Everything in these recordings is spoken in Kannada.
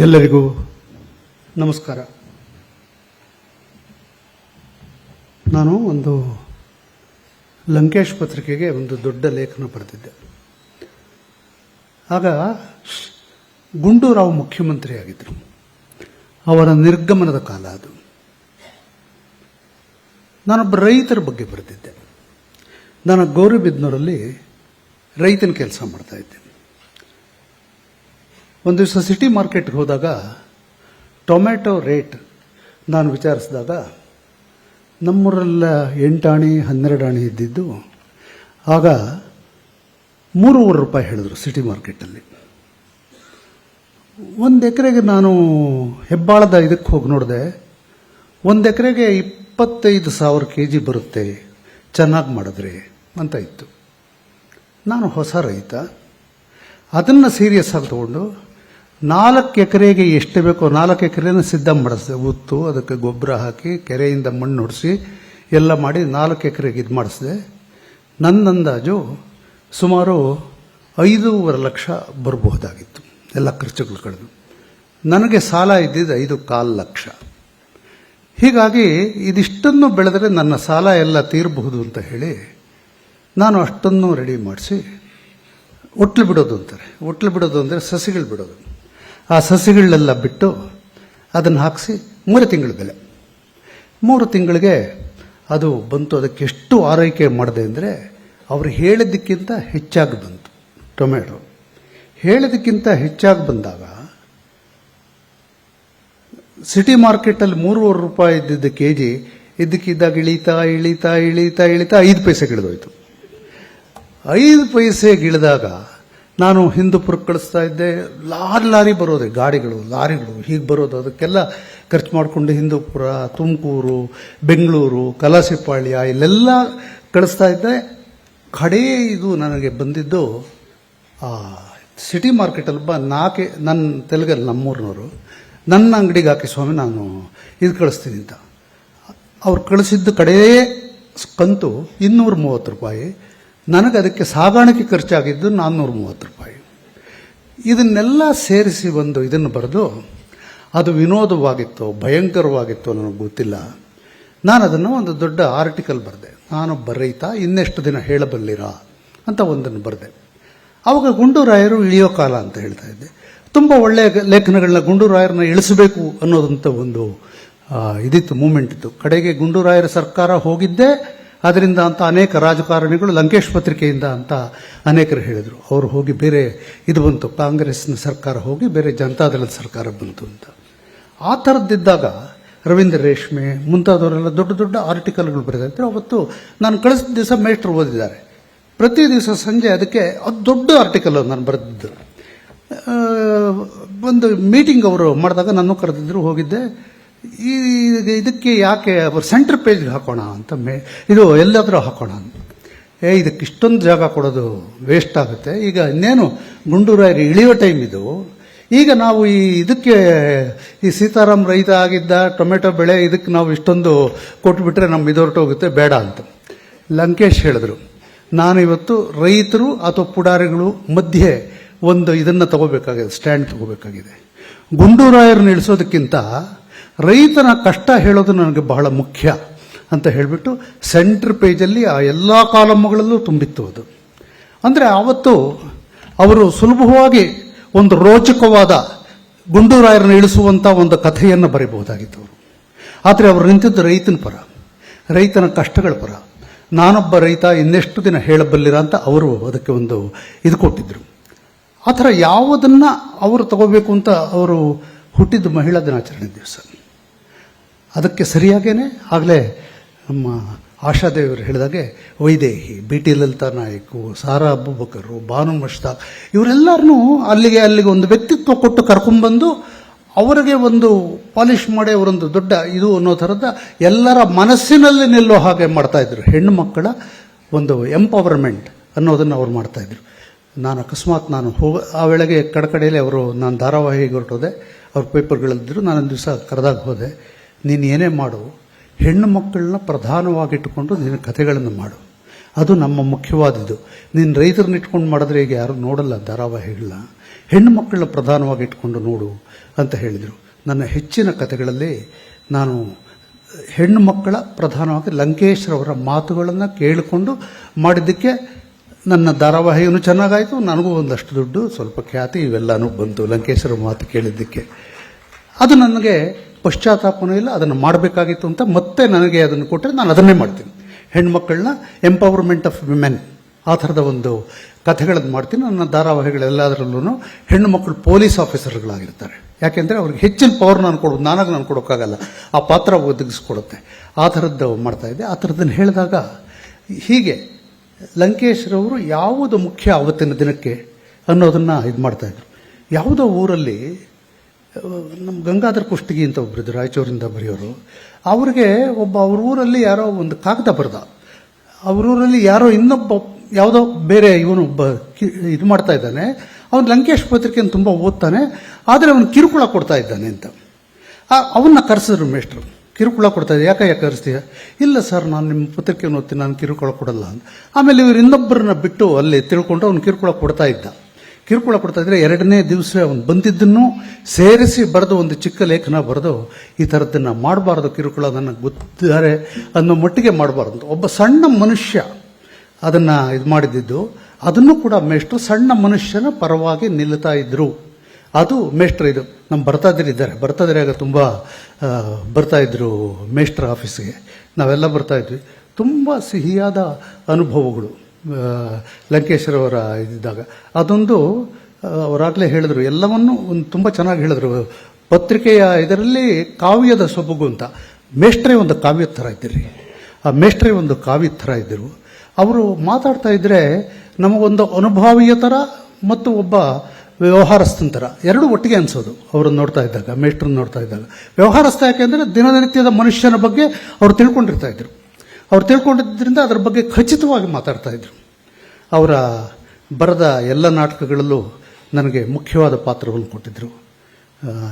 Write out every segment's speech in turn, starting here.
ಎಲ್ಲರಿಗೂ ನಮಸ್ಕಾರ. ನಾನು ಒಂದು ಲಂಕೇಶ್ ಪತ್ರಿಕೆಗೆ ಒಂದು ದೊಡ್ಡ ಲೇಖನ ಬರೆದಿದ್ದೆ. ಆಗ ಗುಂಡೂರಾವ್ ಮುಖ್ಯಮಂತ್ರಿಯಾಗಿದ್ದರು. ಅವರ ನಿರ್ಗಮನದ ಕಾಲ ಅದು. ನಾನೊಬ್ಬ ರೈತರ ಬಗ್ಗೆ ಬರೆದಿದ್ದೆ. ನಾನು ಗೌರಿಬಿದನೂರಲ್ಲಿ ರೈತನ ಕೆಲಸ ಮಾಡ್ತಾ ಇದ್ದೆ. ಒಂದು ದಿವಸ ಸಿಟಿ ಮಾರ್ಕೆಟ್ಗೆ ಹೋದಾಗ ಟೊಮೆಟೊ ರೇಟ್ ನಾನು ವಿಚಾರಿಸಿದಾಗ ನಮ್ಮೂರೆಲ್ಲ 8 ಆಣೆ 12 ಆಣೆ ಇದ್ದಿದ್ದು ಆಗ 3.5 ರೂಪಾಯಿ ಹೇಳಿದ್ರು ಸಿಟಿ ಮಾರ್ಕೆಟಲ್ಲಿ. 1 ಎಕರೆಗೆ ನಾನು ಹೆಬ್ಬಾಳದ ಇದಕ್ಕೆ ಹೋಗಿ ನೋಡಿದೆ. 1 ಎಕರೆಗೆ 25,000 kg ಬರುತ್ತೆ ಚೆನ್ನಾಗಿ ಮಾಡಿದ್ರೆ ಅಂತ ಇತ್ತು. ನಾನು ಹೊಸ ರೈತ, ಅದನ್ನು ಸೀರಿಯಸ್ ಆಗಿ ತಗೊಂಡು 4 ಎಕರೆಗೆ ಎಷ್ಟು ಬೇಕೋ 4 ಎಕರೆನ ಸಿದ್ಧ ಮಾಡಿಸಿದೆ. ಉತ್ತು, ಅದಕ್ಕೆ ಗೊಬ್ಬರ ಹಾಕಿ ಕೆರೆಯಿಂದ ಮಣ್ಣು ಹೊಡಿಸಿ ಎಲ್ಲ ಮಾಡಿ 4 ಎಕರೆಗೆ ಇದು ಮಾಡಿಸಿದೆ. ನನ್ನ ಅಂದಾಜು ಸುಮಾರು 5.5 ಲಕ್ಷ ಬರಬಹುದಾಗಿತ್ತು, ಎಲ್ಲ ಖರ್ಚುಗಳು ಕಳೆದು. ನನಗೆ ಸಾಲ ಇದ್ದಿದ್ದು 5.25 ಲಕ್ಷ. ಹೀಗಾಗಿ ಇದಿಷ್ಟನ್ನು ಬೆಳೆದರೆ ನನ್ನ ಸಾಲ ಎಲ್ಲ ತೀರಬಹುದು ಅಂತ ಹೇಳಿ ನಾನು ಅಷ್ಟನ್ನು ರೆಡಿ ಮಾಡಿಸಿ ಒಟ್ಲು ಬಿಡೋದು ಅಂತಾರೆ. ಒಟ್ಲು ಬಿಡೋದು ಅಂದರೆ ಸಸಿಗಳು ಬಿಡೋದು. ಆ ಸಸಿಗಳನ್ನೆಲ್ಲ ಬಿಟ್ಟು ಅದನ್ನು ಹಾಕಿಸಿ 3 ತಿಂಗಳ ಬೆಲೆ. 3 ತಿಂಗಳಿಗೆ ಅದು ಬಂತು. ಅದಕ್ಕೆ ಎಷ್ಟು ಆರೈಕೆ ಮಾಡಿದೆ ಅಂದರೆ ಅವರು ಹೇಳಿದ್ದಕ್ಕಿಂತ ಹೆಚ್ಚಾಗಿ ಬಂತು. ಟೊಮೆಟೊ ಹೇಳಿದ್ದಕ್ಕಿಂತ ಹೆಚ್ಚಾಗಿ ಬಂದಾಗ ಸಿಟಿ ಮಾರ್ಕೆಟಲ್ಲಿ 3.5 ರೂಪಾಯಿ ಇದ್ದಿದ್ದ KG ಇದ್ದಕ್ಕಿದ್ದಾಗ ಇಳೀತಾ ಇಳೀತಾ ಇಳೀತಾ ಇಳೀತಾ 5 ಪೈಸೆಗೆ ಇಳಿದೋಯ್ತು. 5 ಪೈಸೆಗೆ ಇಳಿದಾಗ ನಾನು ಹಿಂದೂಪುರಕ್ಕೆ ಕಳಿಸ್ತಾ ಇದ್ದೆ. ಲಾರಿ ಬರೋದೆ, ಗಾಡಿಗಳು ಲಾರಿಗಳು ಹೀಗೆ ಬರೋದು. ಅದಕ್ಕೆಲ್ಲ ಖರ್ಚು ಮಾಡಿಕೊಂಡು ಹಿಂದೂಪುರ, ತುಮಕೂರು, ಬೆಂಗಳೂರು, ಕಲಾಸಿಪಾಳ್ಯ ಇಲ್ಲೆಲ್ಲ ಕಳಿಸ್ತಾ ಇದ್ದೆ. ಕಡೆ ಇದು ನನಗೆ ಬಂದಿದ್ದು ಸಿಟಿ ಮಾರ್ಕೆಟಲ್ಲಿ ನನ್ನ ತೆಲುಗಲ್ಲಿ ನಮ್ಮೂರಿನವರು ನನ್ನ ಅಂಗಡಿಗೆ ಹಾಕಿ ಸ್ವಾಮಿ ನಾನು ಇದು ಕಳಿಸ್ತೀನಿ ಅಂತ. ಅವ್ರು ಕಳಿಸಿದ್ದು ಕಡೇ ಕಂತು 230 ರೂಪಾಯಿ. ನನಗೆ ಅದಕ್ಕೆ ಸಾಗಾಣಿಕೆ ಖರ್ಚಾಗಿದ್ದು 430 ರೂಪಾಯಿ. ಇದನ್ನೆಲ್ಲ ಸೇರಿಸಿ ಒಂದು ಇದನ್ನು ಬರೆದು, ಅದು ವಿನೋದವಾಗಿತ್ತು ಭಯಂಕರವಾಗಿತ್ತು ನನಗೆ ಗೊತ್ತಿಲ್ಲ. ನಾನು ಅದನ್ನು ಒಂದು ದೊಡ್ಡ ಆರ್ಟಿಕಲ್ ಬರೆದೆ. ನಾನೊಬ್ಬ ರೈತ, ಇನ್ನೆಷ್ಟು ದಿನ ಹೇಳಬಲ್ಲಿರಾ ಅಂತ ಒಂದನ್ನು ಬರೆದೆ. ಆವಾಗ ಗುಂಡೂರಾಯರು ಇಳಿಯೋ ಕಾಲ ಅಂತ ಹೇಳ್ತಾ ಇದ್ದೆ. ತುಂಬ ಒಳ್ಳೆಯ ಲೇಖನಗಳನ್ನ ಗುಂಡೂರಾಯರನ್ನ ಇಳಿಸಬೇಕು ಅನ್ನೋದಂತ ಒಂದು ಇದಿತ್ತು, ಮೂಮೆಂಟ್ ಇತ್ತು. ಕಡೆಗೆ ಗುಂಡೂರಾಯರ ಸರ್ಕಾರ ಹೋಗಿದ್ದೆ ಅದರಿಂದ ಅಂತ ಅನೇಕ ರಾಜಕಾರಣಿಗಳು ಲಂಕೇಶ್ ಪತ್ರಿಕೆಯಿಂದ ಅಂತ ಅನೇಕರು ಹೇಳಿದರು. ಅವರು ಹೋಗಿ ಬೇರೆ ಇದು ಬಂತು, ಕಾಂಗ್ರೆಸ್ನ ಸರ್ಕಾರ ಹೋಗಿ ಬೇರೆ ಜನತಾದಳದ ಸರ್ಕಾರ ಬಂತು ಅಂತ. ಆ ಥರದ್ದಿದ್ದಾಗ ರವೀಂದ್ರ ರೇಷ್ಮೆ ಮುಂತಾದವರೆಲ್ಲ ದೊಡ್ಡ ದೊಡ್ಡ ಆರ್ಟಿಕಲ್ಗಳು ಬರೆದಿದ್ರು. ಅವತ್ತು ನಾನು ಕಳಿಸಿದ ದಿವಸ ಮೇಷ್ಟ್ರು ಓದಿದ್ದಾರೆ. ಪ್ರತಿ ದಿವಸ ಸಂಜೆ ಅದಕ್ಕೆ ಅದು ದೊಡ್ಡ ಆರ್ಟಿಕಲ್ ನಾನು ಬರೆದಿದ್ದು. ಒಂದು ಮೀಟಿಂಗ್ ಅವರು ಮಾಡಿದಾಗ ನಾನು ಕರೆದಿದ್ರು, ಹೋಗಿದ್ದೆ. ಇದಕ್ಕೆ ಯಾಕೆ ಸೆಂಟರ್ ಪೇಜ್ಗೆ ಹಾಕೋಣ ಅಂತ ಇದು ಎಲ್ಲಾದರೂ ಹಾಕೋಣ ಅಂತ. ಇದಕ್ಕೆ ಇಷ್ಟೊಂದು ಜಾಗ ಕೊಡೋದು ವೇಸ್ಟ್ ಆಗುತ್ತೆ. ಈಗ ಇನ್ನೇನು ಗುಂಡೂರಾಯರು ಇಳಿಯೋ ಟೈಮ್ ಇದು. ಈಗ ನಾವು ಇದಕ್ಕೆ ಈ ಸೀತಾರಾಮ್ ರೈತ ಆಗಿದ್ದ ಟೊಮೆಟೊ ಬೆಳೆ ಇದಕ್ಕೆ ನಾವು ಇಷ್ಟೊಂದು ಕೊಟ್ಬಿಟ್ರೆ ನಮ್ಮ ಇದೊರಟೋಗುತ್ತೆ, ಬೇಡ ಅಂತ ಲಂಕೇಶ್ ಹೇಳಿದ್ರು. ನಾನು ಇವತ್ತು ರೈತರು ಅಥವಾ ಪುಡಾರಿಗಳು ಮಧ್ಯೆ ಒಂದು ಇದನ್ನು ತಗೋಬೇಕಾಗಿದೆ, ಸ್ಟ್ಯಾಂಡ್ ತಗೋಬೇಕಾಗಿದೆ. ಗುಂಡೂರಾಯರನ್ನ ಇಳಿಸೋದಕ್ಕಿಂತ ರೈತನ ಕಷ್ಟ ಹೇಳೋದು ನನಗೆ ಬಹಳ ಮುಖ್ಯ ಅಂತ ಹೇಳಿಬಿಟ್ಟು ಸೆಂಟರ್ ಪೇಜಲ್ಲಿ ಆ ಎಲ್ಲ ಕಾಲಮ್ಗಳಲ್ಲೂ ತುಂಬಿತ್ತು ಅದು. ಅಂದರೆ ಆವತ್ತು ಅವರು ಸುಲಭವಾಗಿ ಒಂದು ರೋಚಕವಾದ ಗುಂಡೂರಾಯರನ್ನ ಇಳಿಸುವಂಥ ಒಂದು ಕಥೆಯನ್ನು ಬರೀಬಹುದಾಗಿತ್ತು ಅವರು. ಆದರೆ ಅವರು ನಿಂತಿದ್ದು ರೈತನ ಪರ, ರೈತನ ಕಷ್ಟಗಳ ಪರ. ನಾನೊಬ್ಬ ರೈತ, ಇನ್ನೆಷ್ಟು ದಿನ ಹೇಳಬಲ್ಲಿರ ಅಂತ ಅವರು ಅದಕ್ಕೆ ಒಂದು ಇದು ಕೊಟ್ಟಿದ್ರು. ಆ ಥರ ಯಾವುದನ್ನು ಅವರು ತಗೋಬೇಕು ಅಂತ ಅವರು ಹುಟ್ಟಿದ್ದು ಮಹಿಳಾ ದಿನಾಚರಣೆ ದಿವಸ. ಅದಕ್ಕೆ ಸರಿಯಾಗೇನೆ ಆಗಲೇ ನಮ್ಮ ಆಶಾದೇವರು ಹೇಳಿದಾಗೆ ವೈದೇಹಿ, BT ಲಲಿತಾ ನಾಯಕ್, ಸಾರಾ ಅಬೂಬಕರ್, ಬಾನು ಮಷ್ತಾಕ್ ಇವರೆಲ್ಲರನ್ನೂ ಅಲ್ಲಿಗೆ ಒಂದು ವ್ಯಕ್ತಿತ್ವ ಕೊಟ್ಟು ಕರ್ಕೊಂಡ್ಬಂದು ಅವರಿಗೆ ಒಂದು ಪಾಲಿಷ್ ಮಾಡಿ ಅವರೊಂದು ದೊಡ್ಡ ಇದು ಅನ್ನೋ ಥರದ ಎಲ್ಲರ ಮನಸ್ಸಿನಲ್ಲಿ ನಿಲ್ಲೋ ಹಾಗೆ ಮಾಡ್ತಾಯಿದ್ರು. ಹೆಣ್ಣು ಮಕ್ಕಳ ಒಂದು ಎಂಪವರ್ಮೆಂಟ್ ಅನ್ನೋದನ್ನು ಅವ್ರು ಮಾಡ್ತಾಯಿದ್ರು. ನಾನು ಅಕಸ್ಮಾತ್ ಆ ವೇಳೆಗೆ ಕಡೆಯಲ್ಲಿ ಅವರು ನಾನು ಧಾರಾವಾಹಿಗೆ ಹೊರಟೋದೆ. ಅವ್ರ ಪೇಪರ್ಗಳಲ್ಲಿದ್ದರು. ನಾನೊಂದು ದಿವಸ ಕರೆದಾಗ ಹೋದೆ. ನೀನು ಏನೇ ಮಾಡು, ಹೆಣ್ಣು ಮಕ್ಕಳನ್ನ ಪ್ರಧಾನವಾಗಿಟ್ಟುಕೊಂಡು ನೀನು ಕಥೆಗಳನ್ನು ಮಾಡು, ಅದು ನಮ್ಮ ಮುಖ್ಯವಾದದ್ದು. ನೀನು ರೈತರನ್ನ ಇಟ್ಕೊಂಡು ಮಾಡಿದ್ರೆ ಈಗ ಯಾರು ನೋಡಲ್ಲ ಧಾರಾವಾಹಿಗಳನ್ನ. ಹೆಣ್ಣು ಮಕ್ಕಳನ್ನ ಪ್ರಧಾನವಾಗಿ ಇಟ್ಕೊಂಡು ನೋಡು ಅಂತ ಹೇಳಿದರು. ನನ್ನ ಹೆಚ್ಚಿನ ಕಥೆಗಳಲ್ಲಿ ನಾನು ಹೆಣ್ಣು ಮಕ್ಕಳ ಪ್ರಧಾನವಾಗಿ ಲಂಕೇಶ್ರವರ ಮಾತುಗಳನ್ನು ಕೇಳಿಕೊಂಡು ಮಾಡಿದ್ದಕ್ಕೆ ನನ್ನ ಧಾರಾವಾಹಿಯೂ ಚೆನ್ನಾಗಾಯಿತು, ನನಗೂ ಒಂದಷ್ಟು ದುಡ್ಡು, ಸ್ವಲ್ಪ ಖ್ಯಾತಿ ಇವೆಲ್ಲನೂ ಬಂತು ಲಂಕೇಶ್ವರ ಮಾತು ಕೇಳಿದ್ದಕ್ಕೆ. ಅದು ನನಗೆ ಪಶ್ಚಾತ್ತಾಪನೂ ಇಲ್ಲ, ಅದನ್ನು ಮಾಡಬೇಕಾಗಿತ್ತು ಅಂತ ಮತ್ತೆ ನನಗೆ ಅದನ್ನು ಕೊಟ್ಟರೆ ನಾನು ಅದನ್ನೇ ಮಾಡ್ತೀನಿ. ಹೆಣ್ಮಕ್ಕಳನ್ನ ಎಂಪವರ್ಮೆಂಟ್ ಆಫ್ ವಿಮೆನ್ ಆ ಥರದ ಒಂದು ಕಥೆಗಳನ್ನು ಮಾಡ್ತೀನಿ. ನನ್ನ ಧಾರಾವಾಹಿಗಳೆಲ್ಲದರಲ್ಲೂ ಹೆಣ್ಣು ಮಕ್ಕಳು ಪೊಲೀಸ್ ಆಫೀಸರ್ಗಳಾಗಿರ್ತಾರೆ. ಯಾಕೆಂದರೆ ಅವ್ರಿಗೆ ಹೆಚ್ಚಿನ ಪವರ್ ನಾನು ಕೊಡೋದು, ನಾನು ಕೊಡೋಕ್ಕಾಗಲ್ಲ, ಆ ಪಾತ್ರ ಒದಗಿಸ್ಕೊಡುತ್ತೆ. ಆ ಥರದ್ದು ಮಾಡ್ತಾಯಿದ್ದೆ. ಆ ಥರದ್ದನ್ನು ಹೇಳಿದಾಗ ಹೀಗೆ ಲಂಕೇಶ್ರವರು ಯಾವುದು ಮುಖ್ಯ ಆವತ್ತಿನ ದಿನಕ್ಕೆ ಅನ್ನೋದನ್ನು ಇದು ಮಾಡ್ತಾಯಿದ್ರು. ಯಾವುದೋ ಊರಲ್ಲಿ ನಮ್ಮ ಗಂಗಾಧರ ಕುಷ್ಟಗಿ ಅಂತ ಒಬ್ಬರಿದ್ರು, ರಾಯಚೂರಿಂದ ಬರೆಯೋರು. ಅವ್ರಿಗೆ ಅವ್ರ ಊರಲ್ಲಿ ಯಾರೋ ಒಂದು ಕಾಗದ ಬರೆದ. ಅವ್ರೂರಲ್ಲಿ ಯಾರೋ ಇನ್ನೊಬ್ಬ ಯಾವುದೋ ಬೇರೆ ಇವನೊಬ್ಬ ಇದು ಮಾಡ್ತಾ ಇದ್ದಾನೆ, ಅವನು ಲಂಕೇಶ್ ಪತ್ರಿಕೆಯನ್ನು ತುಂಬ ಓದ್ತಾನೆ, ಆದರೆ ಅವನು ಕಿರುಕುಳ ಕೊಡ್ತಾ ಇದ್ದಾನೆ ಅಂತ ಅವನ್ನ ಕರೆಸಿದ್ರು ಮೇಷ್ಟ್ರು. ಕಿರುಕುಳ ಕೊಡ್ತಾ ಇದ್ದೆ, ಯಾಕೆ ಕರೆಸ್ತೀಯ? ಇಲ್ಲ ಸರ್, ನಾನು ನಿಮ್ಮ ಪತ್ರಿಕೆಯನ್ನು ಓದ್ತೀನಿ, ನಾನು ಕಿರುಕುಳ ಕೊಡಲ್ಲ ಅಂತ. ಆಮೇಲೆ ಇವರು ಇನ್ನೊಬ್ಬರನ್ನ ಬಿಟ್ಟು ಅಲ್ಲಿ ತಿಳ್ಕೊಂಡು ಅವನು ಕಿರುಕುಳ ಕೊಡ್ತಾ ಇದ್ದ. ಕಿರುಕುಳ ಕೊಡ್ತಾ ಇದ್ರೆ ಎರಡನೇ ದಿವಸ ಅವನು ಬಂದಿದ್ದನ್ನು ಸೇರಿಸಿ ಬರೆದು ಒಂದು ಚಿಕ್ಕ ಲೇಖನ ಬರೆದು, ಈ ಥರದ್ದನ್ನು ಮಾಡಬಾರ್ದು, ಕಿರುಕುಳ ನನಗೆ ಗೊತ್ತಿದ್ದಾರೆ ಅನ್ನೋ ಮಟ್ಟಿಗೆ ಮಾಡಬಾರ್ದು. ಒಬ್ಬ ಸಣ್ಣ ಮನುಷ್ಯ ಅದನ್ನು ಇದು ಮಾಡಿದ್ದು, ಅದನ್ನು ಕೂಡ ಮೇಷ್ಟ್ರು ಸಣ್ಣ ಮನುಷ್ಯನ ಪರವಾಗಿ ನಿಲ್ತಾ ಇದ್ರು. ಅದು ಮೇಷ್ಟ್ರು. ಇದು ನಮ್ಮ ಬರ್ತಾದಿರಿದ್ದಾರೆ, ಬರ್ತಾದಿರಾಗ ತುಂಬ ಬರ್ತಾಯಿದ್ರು ಮೇಷ್ಟ್ರ ಆಫೀಸಿಗೆ, ನಾವೆಲ್ಲ ಬರ್ತಾಯಿದ್ವಿ. ತುಂಬ ಸಿಹಿಯಾದ ಅನುಭವಗಳು ಲಂಕೇಶ್ವರವರ ಇದ್ದಾಗ. ಅದೊಂದು ಅವರಾಗಲೇ ಹೇಳಿದ್ರು, ಎಲ್ಲವನ್ನೂ ಒಂದು ತುಂಬ ಚೆನ್ನಾಗಿ ಹೇಳಿದ್ರು. ಪತ್ರಿಕೆಯ ಇದರಲ್ಲಿ ಕಾವ್ಯದ ಸೊಬಗು ಅಂತ. ಮೇಷ್ಟ್ರೇ ಒಂದು ಕಾವ್ಯದ ಥರ ಇದ್ದಿರಿ, ಆ ಮೇಷ್ಟ್ರೇ ಒಂದು ಕಾವ್ಯದ ಥರ ಇದ್ದರು. ಅವರು ಮಾತಾಡ್ತಾ ಇದ್ದರೆ ನಮಗೊಂದು ಅನುಭಾವಿಯ ಥರ ಮತ್ತು ಒಬ್ಬ ವ್ಯವಹಾರಸ್ಥನ ಥರ ಎರಡೂ ಒಟ್ಟಿಗೆ ಅನಿಸೋದು ಅವರನ್ನು ನೋಡ್ತಾ ಇದ್ದಾಗ, ಮೇಷ್ಟ್ರನ್ನ ನೋಡ್ತಾ ಇದ್ದಾಗ. ವ್ಯವಹಾರಸ್ಥ ಯಾಕೆಂದರೆ ದಿನನಿತ್ಯದ ಮನುಷ್ಯನ ಬಗ್ಗೆ ಅವರು ತಿಳ್ಕೊಂಡಿರ್ತಾ ಇದ್ರು. ಅವ್ರು ತಿಳ್ಕೊಂಡಿದ್ದರಿಂದ ಅದರ ಬಗ್ಗೆ ಖಚಿತವಾಗಿ ಮಾತಾಡ್ತಾ ಇದ್ರು. ಅವರ ಬರೆದ ಎಲ್ಲ ನಾಟಕಗಳಲ್ಲೂ ನನಗೆ ಮುಖ್ಯವಾದ ಪಾತ್ರವನ್ನು ಕೊಟ್ಟಿದ್ದರು.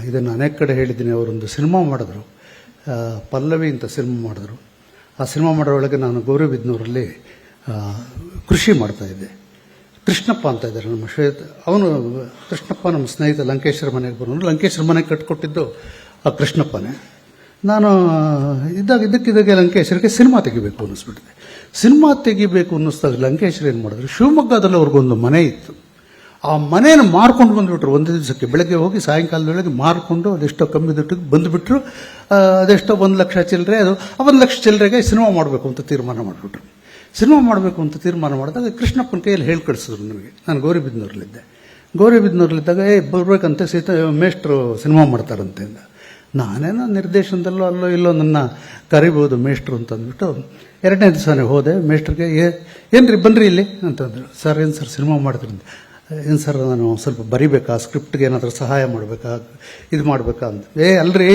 ಇದನ್ನು ಅನೇಕ ಕಡೆ ಹೇಳಿದ್ದೀನಿ. ಅವರೊಂದು ಸಿನಿಮಾ ಮಾಡಿದ್ರು, ಪಲ್ಲವಿ ಅಂತ ಸಿನಿಮಾ ಮಾಡಿದ್ರು. ಆ ಸಿನಿಮಾ ಮಾಡೋಳಗೆ ನಾನು ಗೌರಿಬಿದನೂರಲ್ಲಿ ಕೃಷಿ ಮಾಡ್ತಾಯಿದ್ದೆ. ಕೃಷ್ಣಪ್ಪ ಅಂತ ಇದ್ದಾರೆ ನಮ್ಮ ಅವನು ಕೃಷ್ಣಪ್ಪ ನಮ್ಮ ಸ್ನೇಹಿತ ಲಂಕೇಶ್ವರ ಮನೆಗೆ ಬರೋನು. ಲಂಕೇಶ್ವರ ಮನೆಗೆ ಕಟ್ಕೊಟ್ಟಿದ್ದು ಆ ಕೃಷ್ಣಪ್ಪನೇ. ನಾನು ಇದ್ದಕ್ಕಿದ್ದಾಗೆ ಲಂಕೇಶ್ವರಿಗೆ ಸಿನಿಮಾ ತೆಗಿಬೇಕು ಅನ್ನಿಸ್ಬಿಟ್ಟಿದೆ. ಸಿನಿಮಾ ತೆಗಿಬೇಕು ಅನ್ನಿಸ್ದಾಗ ಲಂಕೇಶ್ವರ ಏನು ಮಾಡಿದ್ರು, ಶಿವಮೊಗ್ಗದಲ್ಲಿ ಅವ್ರಿಗೊಂದು ಮನೆ ಇತ್ತು. ಆ ಮನೇನ ಮಾರ್ಕೊಂಡು ಬಂದುಬಿಟ್ರು ಒಂದು ದಿವಸಕ್ಕೆ. ಬೆಳಗ್ಗೆ ಹೋಗಿ ಸಾಯಂಕಾಲದೊಳಗೆ ಮಾರ್ಕೊಂಡು ಅದೆಷ್ಟೋ ಕಮ್ಮಿ ದುಡ್ಡಿಗೆ ಬಂದುಬಿಟ್ರು. ಅದೆಷ್ಟೋ 1 ಲಕ್ಷ ಚಿಲ್ಲರೆ. ಅದು ಆ 1 ಲಕ್ಷ ಚಿಲ್ಲರೆಗೆ ಸಿನಿಮಾ ಮಾಡಬೇಕು ಅಂತ ತೀರ್ಮಾನ ಮಾಡಿಬಿಟ್ರು. ಸಿನಿಮಾ ಮಾಡಬೇಕು ಅಂತ ತೀರ್ಮಾನ ಮಾಡಿದಾಗ ಕೃಷ್ಣಪ್ಪನ ಕೈಯಲ್ಲಿ ಹೇಳಿ ಕಳಿಸಿದ್ರು ನನಗೆ. ನಾನು ಗೌರಿಬಿದನೂರಲ್ಲಿದ್ದೆ. ಗೌರಿಬಿದನೂರಲ್ಲಿದ್ದಾಗ ಬರ್ಬೇಕಂತ ಮೇಷ್ಟ್ರು ಸಿನಿಮಾ ಮಾಡ್ತಾರಂತೆ ಅಂದ. ನಾನೇನೋ ನಿರ್ದೇಶನದಲ್ಲೋ ಅಲ್ಲೋ ಇಲ್ಲೋ ನನ್ನ ಕರಿಬೋದು ಮೇಷ್ಟ್ರು ಅಂತ ಅಂದ್ಬಿಟ್ಟು 2ನೇ ದಿವಸನೇ ಹೋದೆ. ಮೇಷ್ಟ್ರಿಗೆ ಏನ್ರಿ ಬನ್ನಿರಿ ಇಲ್ಲಿ ಅಂತಂದರು. ಸರ್ ಏನು ಸರ್ ಸಿನಿಮಾ ಮಾಡ್ತೀನಿ? ಏನು ಸರ್ ನಾನು ಸ್ವಲ್ಪ ಬರಿಬೇಕಾ, ಸ್ಕ್ರಿಪ್ಟ್ಗೆ ಏನಾದರೂ ಸಹಾಯ ಮಾಡಬೇಕಾ, ಇದು ಮಾಡಬೇಕಾ ಅಂತ. ಅಲ್ರಿ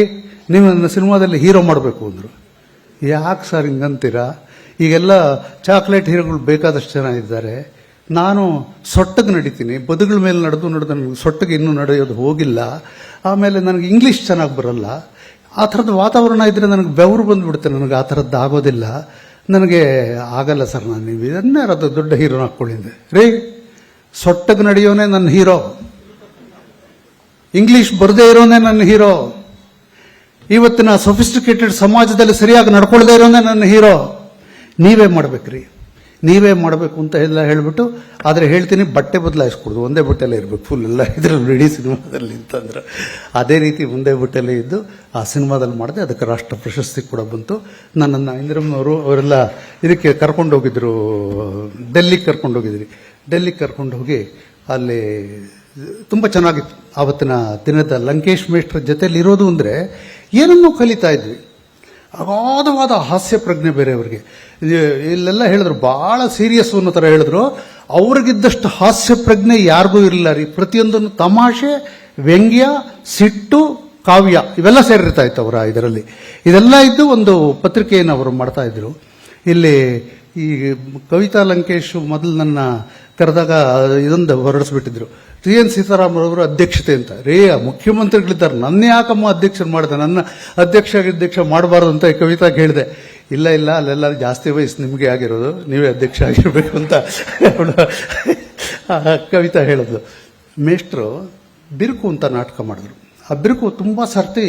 ನೀವು ನನ್ನ ಸಿನಿಮಾದಲ್ಲಿ ಹೀರೋ ಮಾಡಬೇಕು ಅಂದರು. ಯಾಕೆ ಸರ್ ಹಿಂಗಂತೀರಾ? ಈಗೆಲ್ಲ ಚಾಕ್ಲೇಟ್ ಹೀರೋಗಳು ಬೇಕಾದಷ್ಟು ಜನ ಇದ್ದಾರೆ. ನಾನು ಸೊಟ್ಟಗೆ ನಡೀತೀನಿ, ಬದುಗಳ ಮೇಲೆ ನಡೆದು ನನಗೆ ಸೊಟ್ಟಗೆ ಇನ್ನೂ ನಡೆಯೋದು ಹೋಗಿಲ್ಲ. ಆಮೇಲೆ ನನಗೆ ಇಂಗ್ಲೀಷ್ ಚೆನ್ನಾಗಿ ಬರಲ್ಲ. ಆ ಥರದ ವಾತಾವರಣ ಇದ್ದರೆ ನನಗೆ ಬೆವರು ಬಂದುಬಿಡುತ್ತೆ. ನನಗೆ ಆ ಥರದ್ದು ಆಗೋದಿಲ್ಲ, ನನಗೆ ಆಗಲ್ಲ ಸರ್. ನಾನು ನೀವು ಇದನ್ನೇ ಅದು ದೊಡ್ಡ ಹೀರೋನ ಹಾಕ್ಕೊಂಡಿದ್ದೆ ರೀ. ಸೊಟ್ಟಗೆ ನಡೆಯೋನೇ ನನ್ನ ಹೀರೋ, ಇಂಗ್ಲೀಷ್ ಬರದೇ ಇರೋನೇ ನನ್ನ ಹೀರೋ, ಇವತ್ತಿನ ಸೊಫಿಸ್ಟಿಕೇಟೆಡ್ ಸಮಾಜದಲ್ಲಿ ಸರಿಯಾಗಿ ನಡ್ಕೊಳ್ದೇ ಇರೋನೇ ನನ್ನ ಹೀರೋ. ನೀವೇ ಮಾಡ್ಬೇಕ್ರಿ, ನೀವೇ ಮಾಡಬೇಕು ಅಂತ ಎಲ್ಲ ಹೇಳಿಬಿಟ್ಟು, ಆದರೆ ಹೇಳ್ತೀನಿ ಬಟ್ಟೆ ಬದಲಾಯಿಸ್ಕೊಡ್ದು, ಒಂದೇ ಬಟ್ಟೆಲ್ಲೇ ಇರಬೇಕು ಫುಲ್ ಎಲ್ಲ ಇದರಲ್ಲಿ ರೆಡಿ ಸಿನಿಮಾದಲ್ಲಿ ಅಂತಂದ್ರೆ. ಅದೇ ರೀತಿ ಒಂದೇ ಬಟ್ಟೆಲ್ಲೇ ಇದ್ದು ಆ ಸಿನಿಮಾದಲ್ಲಿ ಮಾಡಿದೆ. ಅದಕ್ಕೆ ರಾಷ್ಟ್ರ ಪ್ರಶಸ್ತಿ ಕೂಡ ಬಂತು. ನನ್ನನ್ನು ಇಂದಿರಮ್ಮನವರು ಅವರೆಲ್ಲ ಇದಕ್ಕೆ ಕರ್ಕೊಂಡೋಗಿದ್ರು, ಡೆಲ್ಲಿಗೆ ಕರ್ಕೊಂಡೋಗಿದ್ರಿ. ಡೆಲ್ಲಿಗೆ ಕರ್ಕೊಂಡೋಗಿ ಅಲ್ಲಿ ತುಂಬ ಚೆನ್ನಾಗಿತ್ತು. ಆವತ್ತಿನ ದಿನದ ಲಂಕೇಶ್ ಮೇಷ್ಟ್ರ ಜೊತೆಯಲ್ಲಿ ಇರೋದು ಅಂದರೆ ಏನನ್ನೂ ಕಲಿತಾ ಇದ್ವಿ. ಅಗಾಧವಾದ ಹಾಸ್ಯ ಪ್ರಜ್ಞೆ ಬೇರೆ ಅವರಿಗೆ. ಇಲ್ಲೆಲ್ಲ ಹೇಳಿದ್ರು ಭಾಳ ಸೀರಿಯಸ್ ಅನ್ನೋ ಥರ ಹೇಳಿದ್ರು. ಅವ್ರಿಗಿದ್ದಷ್ಟು ಹಾಸ್ಯ ಪ್ರಜ್ಞೆ ಯಾರಿಗೂ ಇರಲಿಲ್ಲ ರೀ. ಪ್ರತಿಯೊಂದನ್ನು ತಮಾಷೆ, ವ್ಯಂಗ್ಯ, ಸಿಟ್ಟು, ಕಾವ್ಯ ಇವೆಲ್ಲ ಸೇರಿರ್ತಾ ಇತ್ತು ಅವರ ಇದರಲ್ಲಿ. ಇದೆಲ್ಲ ಇದ್ದು ಒಂದು ಪತ್ರಿಕೆಯನ್ನು ಅವರು ಮಾಡ್ತಾ ಇದ್ರು. ಇಲ್ಲಿ ಈ ಕವಿತಾ ಲಂಕೇಶ್ ಮೊದಲು ನನ್ನ ಕರೆದಾಗ ಇದೊಂದು ಹೊರಡಿಸ್ಬಿಟ್ಟಿದ್ರು, ಎನ್ ಸೀತಾರಾಮರವರು ಅಧ್ಯಕ್ಷತೆ ಅಂತ. ಮುಖ್ಯಮಂತ್ರಿಗಳಿದ್ದಾರೆ, ನನ್ನ ಯಾಕಮ್ಮ ಅಧ್ಯಕ್ಷರು ಮಾಡಿದೆ, ನನ್ನ ಅಧ್ಯಕ್ಷ ಮಾಡಬಾರ್ದು ಅಂತ ಕವಿತಾಗೆ ಹೇಳಿದೆ. ಇಲ್ಲ ಅಲ್ಲೆಲ್ಲ ಜಾಸ್ತಿ ವಯಸ್ಸು ನಿಮಗೆ ಆಗಿರೋದು, ನೀವೇ ಅಧ್ಯಕ್ಷ ಆಗಿರಬೇಕು ಅಂತ ಕವಿತಾ ಹೇಳಿದ್ಲು. ಮೇಷ್ಟ್ರು ಬಿರುಕು ಅಂತ ನಾಟಕ ಮಾಡಿದ್ರು. ಆ ಬಿರುಕು ತುಂಬ ಸರ್ತಿ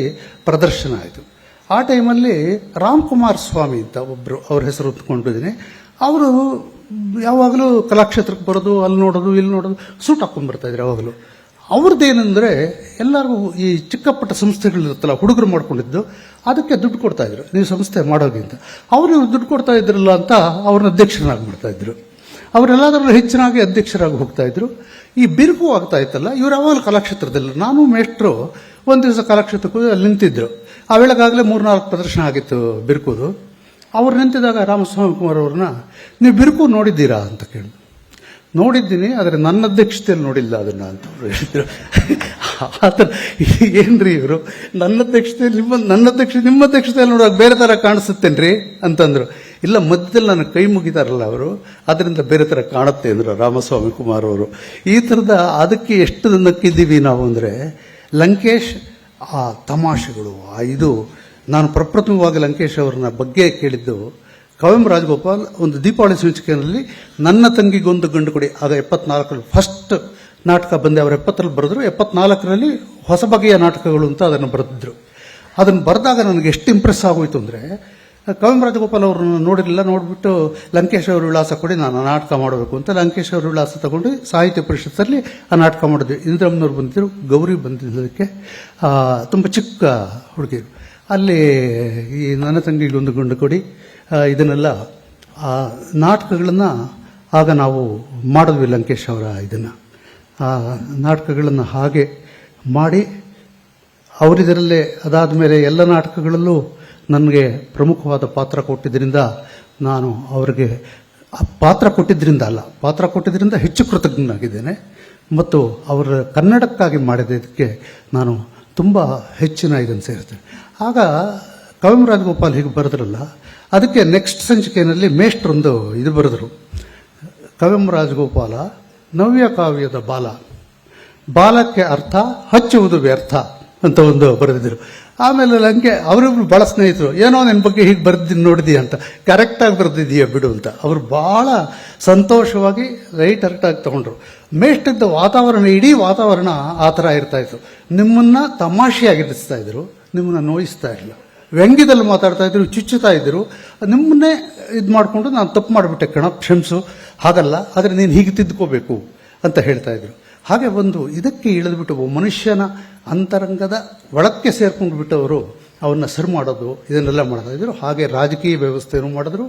ಪ್ರದರ್ಶನ ಆಯಿತು. ಆ ಟೈಮಲ್ಲಿ ರಾಮ್ಕುಮಾರ್ ಸ್ವಾಮಿ ಅಂತ ಒಬ್ಬರು, ಅವ್ರ ಹೆಸರು ಹೊತ್ಕೊಂಡಿದ್ದೀನಿ. ಅವರು ಯಾವಾಗಲೂ ಕಲಾಕ್ಷೇತ್ರಕ್ಕೆ ಬರೋದು, ಅಲ್ಲಿ ನೋಡೋದು ಇಲ್ಲಿ ನೋಡೋದು, ಸೂಟ್ ಹಾಕೊಂಡ್ಬರ್ತಾಯಿದ್ರು ಯಾವಾಗಲೂ. ಅವ್ರದ್ದೇನೆಂದರೆ ಎಲ್ಲರಿಗೂ ಈ ಚಿಕ್ಕಪುಟ್ಟ ಸಂಸ್ಥೆಗಳಿರುತ್ತಲ್ಲ, ಹುಡುಗರು ಮಾಡ್ಕೊಂಡಿದ್ದು, ಅದಕ್ಕೆ ದುಡ್ಡು ಕೊಡ್ತಾಯಿದ್ರು, ನೀವು ಸಂಸ್ಥೆ ಮಾಡೋಗಿ ಅಂತ. ಅವರು ದುಡ್ಡು ಕೊಡ್ತಾ ಇದ್ರಲ್ಲ ಅಂತ ಅವ್ರನ್ನ ಅಧ್ಯಕ್ಷರಾಗಿ ಮಾಡ್ತಾಯಿದ್ರು. ಅವರೆಲ್ಲದರಲ್ಲೂ ಹೆಚ್ಚಿನಾಗಿ ಅಧ್ಯಕ್ಷರಾಗಿ ಹೋಗ್ತಾಯಿದ್ರು. ಈ ಬಿರುಕು ಆಗ್ತಾ ಇತ್ತಲ್ಲ, ಇವ್ರು ಯಾವಾಗಲೂ ಕಲಾಕ್ಷೇತ್ರದಲ್ಲಿ, ನಾನು ಮೇಷ್ಟ್ರು ಒಂದು ದಿವಸ ಕಲಾಕ್ಷೇತ್ರಕ್ಕೂ ಅಲ್ಲಿ ನಿಂತಿದ್ರು. ಆ ವೇಳೆಗಾಗಲೇ 3-4 ಪ್ರದರ್ಶನ ಆಗಿತ್ತು ಬಿರುಕುದು. ಅವ್ರು ನಿಂತಿದ್ದಾಗ ರಾಮಸ್ವಾಮಿ ಕುಮಾರ್ ಅವ್ರನ್ನ, ನೀವು ಬಿರುಕು ನೋಡಿದ್ದೀರಾ ಅಂತ ಕೇಳಿದ್ರು. ನೋಡಿದ್ದೀನಿ, ಆದರೆ ನನ್ನ ಅಧ್ಯಕ್ಷತೆಯಲ್ಲಿ ನೋಡಿಲ್ಲ ಅದನ್ನು ಅಂತ ಅವರು ಹೇಳಿದ್ರು. ಆ ಥರ ಏನ್ರಿ ಇವರು, ನನ್ನ ಅಧ್ಯಕ್ಷತೆಯಲ್ಲಿ ನಿಮ್ಮ ಅಧ್ಯಕ್ಷತೆಯಲ್ಲಿ ನೋಡುವಾಗ ಬೇರೆ ಥರ ಕಾಣಿಸುತ್ತೇನ್ರಿ ಅಂತಂದರು. ಇಲ್ಲ, ಮಧ್ಯದಲ್ಲಿ ನನ್ನ ಕೈ ಮುಗಿತಾರಲ್ಲ ಅವರು, ಅದರಿಂದ ಬೇರೆ ಥರ ಕಾಣುತ್ತೆ ಅಂದರು ರಾಮಸ್ವಾಮಿ ಕುಮಾರ್ ಅವರು. ಈ ಥರದ ಅದಕ್ಕೆ ಎಷ್ಟು ನಕ್ಕಿದ್ದೀವಿ ನಾವು ಅಂದರೆ, ಲಂಕೇಶ್ ಆ ತಮಾಷೆಗಳು, ಇದು ನಾನು ಪ್ರಪ್ರಥಮವಾಗಿ ಲಂಕೇಶ್ ಅವ್ರನ್ನ ಬಗ್ಗೆ ಕೇಳಿದ್ದು ಕವಂ ರಾಜಗೋಪಾಲ್ ಒಂದು ದೀಪಾವಳಿ ಸಂಚಿಕೆಯಲ್ಲಿ ನನ್ನ ತಂಗಿಗೊಂದು ಗಂಡು ಕೊಡಿ, ಆಗ 74ರಲ್ಲಿ ಫಸ್ಟ್ ನಾಟಕ ಬಂದೆ. ಅವರು 70ರಲ್ಲಿ ಬರೆದ್ರು, 74ರಲ್ಲಿ ಹೊಸ ಬಗೆಯ ನಾಟಕಗಳು ಅಂತ ಅದನ್ನು ಬರೆದಿದ್ರು. ಅದನ್ನು ಬರೆದಾಗ ನನಗೆ ಎಷ್ಟು ಇಂಪ್ರೆಸ್ ಆಗೋಯ್ತು ಅಂದರೆ, ಕವಂ ರಾಜಗೋಪಾಲ್ ಅವ್ರನ್ನ ನೋಡಿರಲಿಲ್ಲ, ನೋಡಿಬಿಟ್ಟು ಲಂಕೇಶ್ ಅವ್ರ ವಿಳಾಸ ಕೊಡಿ, ನಾನು ನಾಟಕ ಮಾಡಬೇಕು ಅಂತ ಲಂಕೇಶ್ ಅವ್ರ ವಿಳಾಸ ತಗೊಂಡು ಸಾಹಿತ್ಯ ಪರಿಷತ್ತಲ್ಲಿ ಆ ನಾಟಕ ಮಾಡಿದ್ವಿ. ಇಂದ್ರಮ್ಮನವ್ರು ಬಂದಿದ್ದರು, ಗೌರಿ ಬಂದಿದ್ದಕ್ಕೆ, ತುಂಬ ಚಿಕ್ಕ ಹುಡುಗಿರು. ಅಲ್ಲಿ ಈ ನನ್ನ ತಂಗಿಗೊಂದು ಗಂಡು ಕೊಡಿ, ಇದನ್ನೆಲ್ಲ ಆ ನಾಟಕಗಳನ್ನು ಆಗ ನಾವು ಮಾಡಿದ್ವಿ. ಲಂಕೇಶ್ ಅವರ ಇದನ್ನು, ಆ ನಾಟಕಗಳನ್ನು ಹಾಗೆ ಮಾಡಿ ಅವರಿದರಲ್ಲೇ ಅದಾದ ಮೇಲೆ ಎಲ್ಲ ನಾಟಕಗಳಲ್ಲೂ ನನಗೆ ಪ್ರಮುಖವಾದ ಪಾತ್ರ ಕೊಟ್ಟಿದ್ದರಿಂದ, ನಾನು ಅವರಿಗೆ ಪಾತ್ರ ಕೊಟ್ಟಿದ್ದರಿಂದ ಹೆಚ್ಚು ಕೃತಜ್ಞನಾಗಿದ್ದೇನೆ. ಮತ್ತು ಅವರ ಕನ್ನಡಕ್ಕಾಗಿ ಮಾಡಿದ್ದಕ್ಕೆ ನಾನು ತುಂಬ ಹೆಚ್ಚಿನ ಇದನ್ನು ಸೇರಿಸ್ತೇನೆ. ಆಗ ಕವಂ ರಾಜಗೋಪಾಲ್ ಹೀಗೆ ಬರೆದ್ರಲ್ಲ, ಅದಕ್ಕೆ ನೆಕ್ಸ್ಟ್ ಸಂಚಿಕೆಯಲ್ಲಿ ಮೇಷ್ಟ್ರೊಂದು ಇದು ಬರೆದರು, ಕವಂ ರಾಜಗೋಪಾಲ ನವ್ಯ ಕಾವ್ಯದ ಬಾಲಕ್ಕೆ ಅರ್ಥ ಹಚ್ಚುವುದು ವ್ಯರ್ಥ ಅಂತ ಒಂದು ಬರೆದಿದ್ರು. ಆಮೇಲೆ ನನಗೆ ಅವರಿಬ್ರು ಭಾಳ ಸ್ನೇಹಿತರು, ಏನೋ ನನ್ನ ಬಗ್ಗೆ ಹೀಗೆ ಬರೆದಿದ್ದು ನೋಡಿದಿ ಅಂತ, ಕರೆಕ್ಟಾಗಿ ಬರೆದಿದ್ದೀಯ ಬಿಡು ಅಂತ. ಅವರು ಭಾಳ ಸಂತೋಷವಾಗಿ ರೈಟಾಗಿ ತಗೊಂಡ್ರು. ಮೇಷ್ಟ್ರಿದ್ದ ವಾತಾವರಣ, ಇಡೀ ವಾತಾವರಣ ಆ ಥರ ಇರ್ತಾಯಿತ್ತು. ನಿಮ್ಮನ್ನು ತಮಾಷೆಯಾಗಿಡಿಸ್ತಾ ಇದ್ರು, ನಿಮ್ಮನ್ನು ನೋಯಿಸ್ತಾ ಇರಲಿಲ್ಲ, ವ್ಯಂಗ್ಯದಲ್ಲಿ ಮಾತಾಡ್ತಾ ಇದ್ರು, ಚುಚ್ಚುತ್ತಾ ಇದ್ರು. ನಿಮ್ಮನ್ನೇ ಇದು ಮಾಡಿಕೊಂಡು, ನಾನು ತಪ್ಪು ಮಾಡಿಬಿಟ್ಟೆ ಕಣ, ಕ್ಷಮಿಸು, ಹಾಗಲ್ಲ, ಆದರೆ ನೀನು ಹೀಗೆ ತಿದ್ದುಕೋಬೇಕು ಅಂತ ಹೇಳ್ತಾ ಇದ್ರು. ಹಾಗೆ ಒಂದು ಇದಕ್ಕೆ ಇಳಿದ್ಬಿಟ್ಟು ಮನುಷ್ಯನ ಅಂತರಂಗದ ಒಳಕ್ಕೆ ಸೇರ್ಕೊಂಡು ಬಿಟ್ಟವರು ಅವನ್ನ ಸರಿ ಮಾಡೋದು, ಇದನ್ನೆಲ್ಲ ಮಾಡ್ತಾ ಇದ್ರು. ಹಾಗೆ ರಾಜಕೀಯ ವ್ಯವಸ್ಥೆಯನ್ನು ಮಾಡಿದ್ರು.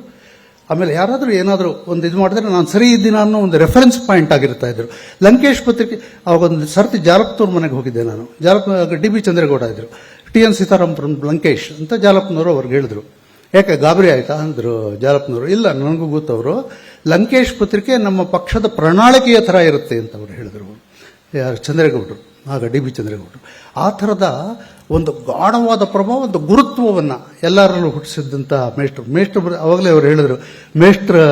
ಆಮೇಲೆ ಯಾರಾದರೂ ಏನಾದರೂ ಒಂದು ಇದು ಮಾಡಿದ್ರೆ ನಾನು ಸರಿ ಇದ್ದೀನ ಅನ್ನೋ ಒಂದು ರೆಫರೆನ್ಸ್ ಪಾಯಿಂಟ್ ಆಗಿರ್ತಾ ಇದ್ರು. ಲಂಕೇಶ್ ಪತ್ರಿಕೆ ಅವಾಗೊಂದು ಸರ್ತಿ ಜಾಲಪ್ನವ್ರ ಮನೆಗೆ ಹೋಗಿದ್ದೆ ನಾನು. ಡಿ ಬಿ ಚಂದ್ರೇಗೌಡ ಇದ್ರು, TN ಸೀತಾರಾಮಪುರ ಲಂಕೇಶ್ ಅಂತ ಜಾಲಪ್ನವರು ಅವ್ರಿಗೆ ಹೇಳಿದ್ರು. ಯಾಕೆ ಗಾಬರಿ ಆಯ್ತಾ ಅಂದರು ಜಾಲಪ್ನವರು. ಇಲ್ಲ, ನನಗೂ ಗೊತ್ತವರು, ಲಂಕೇಶ್ ಪತ್ರಿಕೆ ನಮ್ಮ ಪಕ್ಷದ ಪ್ರಣಾಳಿಕೆಯ ಥರ ಇರುತ್ತೆ ಅಂತ ಅವರು ಹೇಳಿದರು. ಯಾರು, ಚಂದ್ರೇಗೌಡರು, ಆಗ ಡಿ ಬಿ ಚಂದ್ರೇಗೌಡರು. ಆ ಥರದ ಒಂದು ಗಾಢವಾದ ಪ್ರಭಾವ, ಒಂದು ಗುರುತ್ವವನ್ನು ಎಲ್ಲರಲ್ಲೂ ಹುಟ್ಟಿಸಿದ್ದಂಥ ಮೇಷ್ಟ್ರು ಅವಾಗಲೇ ಅವರು ಹೇಳಿದರು, ಮೇಷ್ಟ್ರು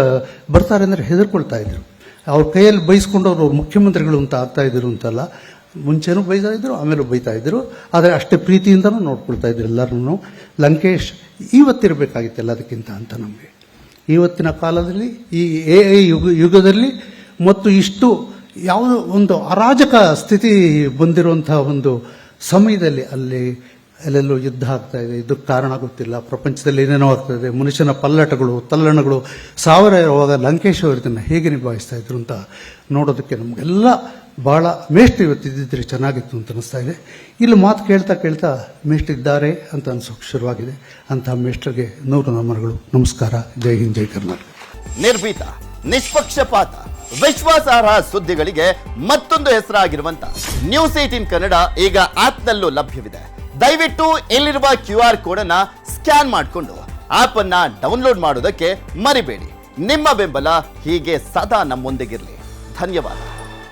ಬರ್ತಾರೆ ಅಂದರೆ ಹೆದರ್ಕೊಳ್ತಾ ಇದ್ರು. ಅವ್ರ ಕೈಯಲ್ಲಿ ಬೈಸ್ಕೊಂಡು ಅವ್ರು ಮುಖ್ಯಮಂತ್ರಿಗಳು ಅಂತ ಆಗ್ತಾ ಇದ್ರು ಅಂತಲ್ಲ, ಮುಂಚೆನೂ ಬೈತಾ ಇದ್ರು, ಆಮೇಲೆ ಬೈತಾ ಇದ್ರು. ಆದರೆ ಅಷ್ಟೇ ಪ್ರೀತಿಯಿಂದನೂ ನೋಡ್ಕೊಳ್ತಾ ಇದ್ರು ಎಲ್ಲರನ್ನೂ. ಲಂಕೇಶ್ ಇವತ್ತಿರಬೇಕಾಗಿತ್ತು ಎಲ್ಲದಕ್ಕಿಂತ ಅಂತ ನಮಗೆ. ಇವತ್ತಿನ ಕಾಲದಲ್ಲಿ, ಈ AI ಯುಗದಲ್ಲಿ, ಮತ್ತು ಇಷ್ಟು ಯಾವುದೋ ಒಂದು ಅರಾಜಕ ಸ್ಥಿತಿ ಬಂದಿರುವಂತಹ ಒಂದು ಸಮಯದಲ್ಲಿ, ಅಲ್ಲೆಲ್ಲೋ ಯುದ್ಧ ಆಗ್ತಾ ಇದೆ, ಇದಕ್ಕೆ ಕಾರಣ ಗೊತ್ತಿಲ್ಲ, ಪ್ರಪಂಚದಲ್ಲಿ ಏನೇನೋ ಆಗ್ತಾ ಇದೆ, ಮನುಷ್ಯನ ಪಲ್ಲಟಗಳು ತಲ್ಲಣಗಳು ಸಾವಿರ ಇರುವಾಗ ಲಂಕೇಶ್ ಅವರು ಇದನ್ನು ಹೇಗೆ ನಿಭಾಯಿಸ್ತಾ ಇದ್ರು ಅಂತ ನೋಡೋದಕ್ಕೆ ನಮಗೆಲ್ಲ ಭಾಳ ಮೇಷ್ಟ್ರು ಇವತ್ತಿದ್ದಿದ್ರೆ ಚೆನ್ನಾಗಿತ್ತು ಅಂತ ಅನಿಸ್ತಾ ಇದೆ. ಇಲ್ಲಿ ಮಾತು ಕೇಳ್ತಾ ಮೇಷ್ಟ್ರಿದ್ದಾರೆ ಅಂತ ಅನ್ಸೋಕೆ ಶುರುವಾಗಿದೆ. ಅಂತಹ ಮೇಷ್ಟ್ರಿಗೆ 100 ನಮನಗಳು. ನಮಸ್ಕಾರ. ಜೈ ಹಿಂದ್, ಜೈ ಕರ್ನಾಟಕ. ನಿರ್ಭೀತ, ನಿಷ್ಪಕ್ಷಪಾತ, ವಿಶ್ವಾಸಾರ್ಹ ಸುದ್ದಿಗಳಿಗೆ ಮತ್ತೊಂದು ಹೆಸರಾಗಿರುವಂತ News18 ಕನ್ನಡ ಈಗ ಆಪ್ನಲ್ಲೂ ಲಭ್ಯವಿದೆ. ದಯವಿಟ್ಟು ಇಲ್ಲಿರುವ QR ಕೋಡ್ ಅನ್ನ ಸ್ಕ್ಯಾನ್ ಮಾಡಿಕೊಂಡು ಆಪ್ ಅನ್ನ ಡೌನ್ಲೋಡ್ ಮಾಡೋದಕ್ಕೆ ಮರಿಬೇಡಿ. ನಿಮ್ಮ ಬೆಂಬಲ ಹೀಗೆ ಸದಾ ನಮ್ಮೊಂದಿಗಿರಲಿ. ಧನ್ಯವಾದ.